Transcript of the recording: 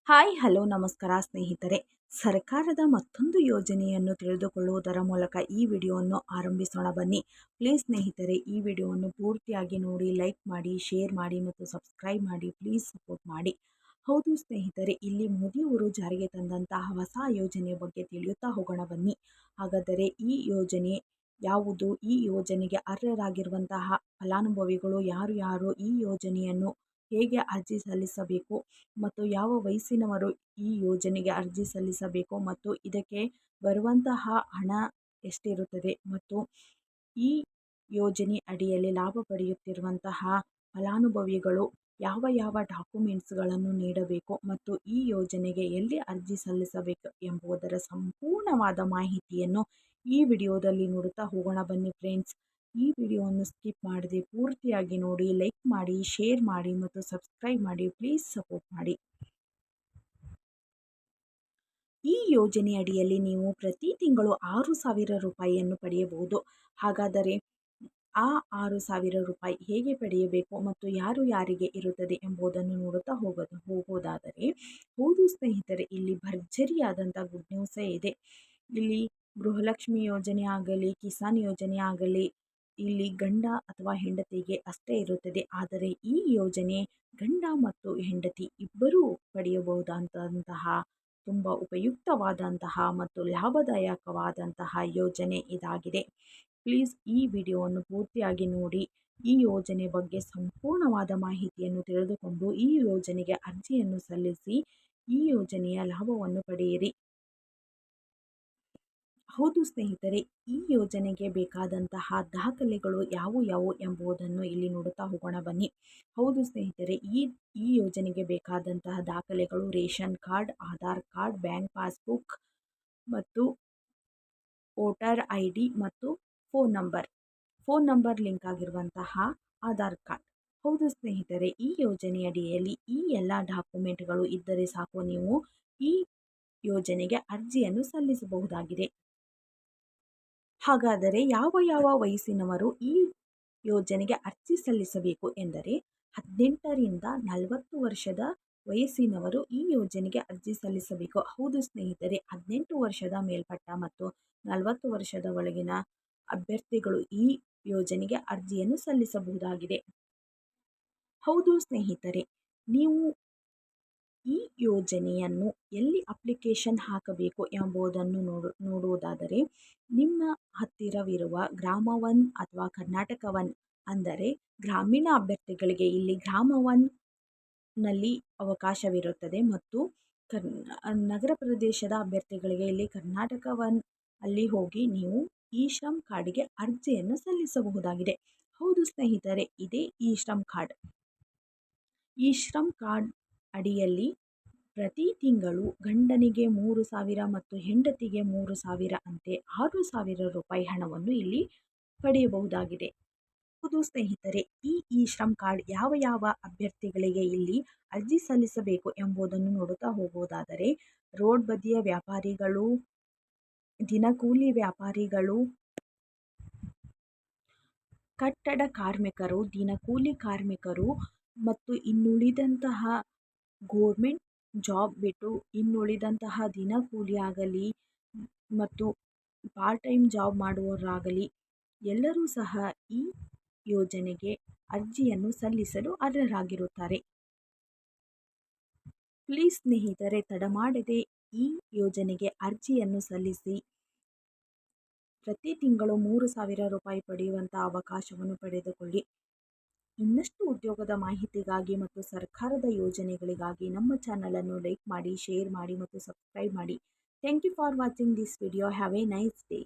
Hi hello ನಮಸ್ಕಾರ ಸ್ನೇಹಿತರೆ. ಸರ್ಕಾರದ ಮತ್ತೊಂದು ಯೋಜನೆಯನ್ನು ತಿಳಿದುಕೊಳ್ಳುವುದರ ಮೂಲಕ ಈ ವಿಡಿಯೋವನ್ನು ಆರಂಭಿಸೋಣ ಬನ್ನಿ. ಪ್ಲೀಸ್ ಸ್ನೇಹಿತರೆ, ಈ ವಿಡಿಯೋವನ್ನು ಪೂರ್ತಿಯಾಗಿ ನೋಡಿ, ಲೈಕ್ ಮಾಡಿ, ಶೇರ್ ಮಾಡಿ ಮತ್ತು ಸಬ್ಸ್ಕ್ರೈಬ್ ಮಾಡಿ. ಪ್ಲೀಸ್ ಸಪೋರ್ಟ್ ಮಾಡಿ. ಹೌದು ಸ್ನೇಹಿತರೆ, ಇಲ್ಲಿ ಮೋದಿಯವರು ಜಾರಿಗೆ ತಂದಂತಹ ಹೊಸ ಯೋಜನೆಯ ಬಗ್ಗೆ ತಿಳಿಯುತ್ತಾ ಹೋಗೋಣ ಬನ್ನಿ. ಹಾಗಾದರೆ ಈ ಯೋಜನೆ ಯಾವುದು? ಈ ಯೋಜನೆಗೆ ಅರ್ಹರಾಗಿರುವಂತಹ ಫಲಾನುಭವಿಗಳು ಯಾರು ಯಾರು? ಈ ಯೋಜನೆಯನ್ನು ಹೇಗೆ ಅರ್ಜಿ ಸಲ್ಲಿಸಬೇಕು ಮತ್ತು ಯಾವ ವಯಸ್ಸಿನವರು ಈ ಯೋಜನೆಗೆ ಅರ್ಜಿ ಸಲ್ಲಿಸಬೇಕು ಮತ್ತು ಇದಕ್ಕೆ ಬರುವಂತಹ ಹಣ ಎಷ್ಟಿರುತ್ತದೆ ಮತ್ತು ಈ ಯೋಜನೆ ಅಡಿಯಲ್ಲಿ ಲಾಭ ಪಡೆಯುತ್ತಿರುವಂತಹ ಫಲಾನುಭವಿಗಳು ಯಾವ ಯಾವ ಡಾಕ್ಯುಮೆಂಟ್ಸ್ಗಳನ್ನು ನೀಡಬೇಕು ಮತ್ತು ಈ ಯೋಜನೆಗೆ ಎಲ್ಲಿ ಅರ್ಜಿ ಸಲ್ಲಿಸಬೇಕು ಎಂಬುದರ ಸಂಪೂರ್ಣವಾದ ಮಾಹಿತಿಯನ್ನು ಈ ವಿಡಿಯೋದಲ್ಲಿ ನೋಡುತ್ತಾ ಹೋಗೋಣ ಬನ್ನಿ ಫ್ರೆಂಡ್ಸ್. ಈ ವಿಡಿಯೋವನ್ನು ಸ್ಕಿಪ್ ಮಾಡದೆ ಪೂರ್ತಿಯಾಗಿ ನೋಡಿ, ಲೈಕ್ ಮಾಡಿ, ಶೇರ್ ಮಾಡಿ ಮತ್ತು ಸಬ್ಸ್ಕ್ರೈಬ್ ಮಾಡಿ. ಪ್ಲೀಸ್ ಸಪೋರ್ಟ್ ಮಾಡಿ. ಈ ಯೋಜನೆ ಅಡಿಯಲ್ಲಿ ನೀವು ಪ್ರತಿ ತಿಂಗಳು 6,000 ರೂಪಾಯಿಯನ್ನು ಪಡೆಯಬಹುದು. ಹಾಗಾದರೆ ಆ 6,000 ರೂಪಾಯಿ ಹೇಗೆ ಪಡೆಯಬೇಕು ಮತ್ತು ಯಾರು ಯಾರಿಗೆ ಇರುತ್ತದೆ ಎಂಬುದನ್ನು ನೋಡುತ್ತಾ ಹೋಗೋದಾದರೆ, ಹೌದು ಸ್ನೇಹಿತರೆ, ಇಲ್ಲಿ ಭರ್ಜರಿಯಾದಂಥ ಗುಡ್ ನ್ಯೂಸೇ ಇದೆ. ಇಲ್ಲಿ ಗೃಹಲಕ್ಷ್ಮಿ ಯೋಜನೆ ಆಗಲಿ, ಕಿಸಾನ್ ಯೋಜನೆ ಆಗಲಿ, ಇಲ್ಲಿ ಗಂಡ ಅಥವಾ ಹೆಂಡತಿಗೆ ಅಷ್ಟೇ ಇರುತ್ತದೆ. ಆದರೆ ಈ ಯೋಜನೆ ಗಂಡ ಮತ್ತು ಹೆಂಡತಿ ಇಬ್ಬರೂ ಪಡೆಯಬಹುದಾದಂತಹ ತುಂಬ ಉಪಯುಕ್ತವಾದಂತಹ ಮತ್ತು ಲಾಭದಾಯಕವಾದಂತಹ ಯೋಜನೆ ಇದಾಗಿದೆ. ಪ್ಲೀಸ್ ಈ ವಿಡಿಯೋವನ್ನು ಪೂರ್ತಿಯಾಗಿ ನೋಡಿ. ಈ ಯೋಜನೆ ಬಗ್ಗೆ ಸಂಪೂರ್ಣವಾದ ಮಾಹಿತಿಯನ್ನು ತಿಳಿದುಕೊಂಡು ಈ ಯೋಜನೆಗೆ ಅರ್ಜಿಯನ್ನು ಸಲ್ಲಿಸಿ ಈ ಯೋಜನೆಯ ಲಾಭವನ್ನು ಪಡೆಯಿರಿ. ಹೌದು ಸ್ನೇಹಿತರೆ, ಈ ಯೋಜನೆಗೆ ಬೇಕಾದಂತಹ ದಾಖಲೆಗಳು ಯಾವುವು ಎಂಬುದನ್ನು ಇಲ್ಲಿ ನೋಡುತ್ತಾ ಹೋಗೋಣ ಬನ್ನಿ. ಹೌದು ಸ್ನೇಹಿತರೆ, ಈ ಯೋಜನೆಗೆ ಬೇಕಾದಂತಹ ದಾಖಲೆಗಳು ration card, Aadhaar card, bank passbook ಮತ್ತು ವೋಟರ್ ID ಮತ್ತು ಫೋನ್ ನಂಬರ್ ಲಿಂಕ್ ಆಗಿರುವಂತಹ ಆಧಾರ್ ಕಾರ್ಡ್. ಹೌದು ಸ್ನೇಹಿತರೆ, ಈ ಯೋಜನೆಯಡಿಯಲ್ಲಿ ಈ ಎಲ್ಲ ಡಾಕ್ಯುಮೆಂಟ್ಗಳು ಇದ್ದರೆ ಸಾಕು, ನೀವು ಈ ಯೋಜನೆಗೆ ಅರ್ಜಿಯನ್ನು ಸಲ್ಲಿಸಬಹುದಾಗಿದೆ. ಹಾಗಾದರೆ ಯಾವ ವಯಸ್ಸಿನವರು ಈ ಯೋಜನೆಗೆ ಅರ್ಜಿ ಸಲ್ಲಿಸಬೇಕು ಎಂದರೆ 18ರಿಂದ 40 ವರ್ಷದ ವಯಸ್ಸಿನವರು ಈ ಯೋಜನೆಗೆ ಅರ್ಜಿ ಸಲ್ಲಿಸಬೇಕು. ಹೌದು ಸ್ನೇಹಿತರೆ, 18 ವರ್ಷದ ಮೇಲ್ಪಟ್ಟ ಮತ್ತು 40 ವರ್ಷದ ಒಳಗಿನ ಅಭ್ಯರ್ಥಿಗಳು ಈ ಯೋಜನೆಗೆ ಅರ್ಜಿಯನ್ನು ಸಲ್ಲಿಸಬಹುದಾಗಿದೆ. ಹೌದು ಸ್ನೇಹಿತರೆ, ನೀವು ಈ ಯೋಜನೆಯನ್ನು ಎಲ್ಲಿ ಅಪ್ಲಿಕೇಶನ್ ಹಾಕಬೇಕು ಎಂಬುದನ್ನು ನೋಡುವುದಾದರೆ, ನಿಮ್ಮ ಹತ್ತಿರವಿರುವ ಗ್ರಾಮ 1 ಅಥವಾ ಕರ್ನಾಟಕ 1 ಅಂದರೆ ಗ್ರಾಮೀಣ ಅಭ್ಯರ್ಥಿಗಳಿಗೆ ಇಲ್ಲಿ ಗ್ರಾಮ 1ನಲ್ಲಿ ಅವಕಾಶವಿರುತ್ತದೆ ಮತ್ತು ನಗರ ಪ್ರದೇಶದ ಅಭ್ಯರ್ಥಿಗಳಿಗೆ ಇಲ್ಲಿ ಕರ್ನಾಟಕ 1 ಅಲ್ಲಿ ಹೋಗಿ ನೀವು ಈ ಶ್ರಮ್ ಕಾರ್ಡಿಗೆ ಅರ್ಜಿಯನ್ನು ಸಲ್ಲಿಸಬಹುದಾಗಿದೆ. ಹೌದು ಸ್ನೇಹಿತರೆ, ಇದೇ ಈ ಶ್ರಮ್ ಕಾರ್ಡ್. ಈ ಶ್ರಮ್ ಕಾರ್ಡ್ ಅಡಿಯಲ್ಲಿ ಪ್ರತಿ ತಿಂಗಳು ಗಂಡನಿಗೆ 3,000 ಮತ್ತು ಹೆಂಡತಿಗೆ 3,000 ಅಂತೆ 6,000 ರೂಪಾಯಿ ಹಣವನ್ನು ಇಲ್ಲಿ ಪಡೆಯಬಹುದಾಗಿದೆ. ಹೌದು ಸ್ನೇಹಿತರೆ, ಈ ಶ್ರಮ್ ಕಾರ್ಡ್ ಯಾವ ಅಭ್ಯರ್ಥಿಗಳಿಗೆ ಇಲ್ಲಿ ಅರ್ಜಿ ಸಲ್ಲಿಸಬೇಕು ಎಂಬುದನ್ನು ನೋಡುತ್ತಾ ಹೋಗುವುದಾದರೆ, ರೋಡ್ ಬದಿಯ ವ್ಯಾಪಾರಿಗಳು, ದಿನಕೂಲಿ ವ್ಯಾಪಾರಿಗಳು, ಕಟ್ಟಡ ಕಾರ್ಮಿಕರು, ದಿನಕೂಲಿ ಕಾರ್ಮಿಕರು ಮತ್ತು ಇನ್ನುಳಿದಂತಹ ಗೋರ್ಮೆಂಟ್ ಜಾಬ್ ಬಿಟ್ಟು ಇನ್ನುಳಿದಂತಹ ದಿನಕೂಲಿ ಆಗಲಿ ಮತ್ತು ಪಾರ್ಟ್ ಟೈಮ್ ಜಾಬ್ ಮಾಡುವವರಾಗಲಿ ಎಲ್ಲರೂ ಸಹ ಈ ಯೋಜನೆಗೆ ಅರ್ಜಿಯನ್ನು ಸಲ್ಲಿಸಲು ಅರ್ಹರಾಗಿರುತ್ತಾರೆ. ಪ್ಲೀಸ್ ಸ್ನೇಹಿತರೆ, ತಡ ಮಾಡದೆ ಈ ಯೋಜನೆಗೆ ಅರ್ಜಿಯನ್ನು ಸಲ್ಲಿಸಿ ಪ್ರತಿ ತಿಂಗಳು 3,000 ರೂಪಾಯಿ ಪಡೆಯುವಂಥ ಅವಕಾಶವನ್ನು ಪಡೆದುಕೊಳ್ಳಿ. ಇನ್ನಷ್ಟು ಉದ್ಯೋಗದ ಮಾಹಿತಿಗಾಗಿ ಮತ್ತು ಸರ್ಕಾರದ ಯೋಜನೆಗಳಿಗಾಗಿ ನಮ್ಮ ಚಾನಲನ್ನು ಲೈಕ್ ಮಾಡಿ, ಶೇರ್ ಮಾಡಿ ಮತ್ತು ಸಬ್ಸ್ಕ್ರೈಬ್ ಮಾಡಿ. Thank you for watching this video. Have a nice day.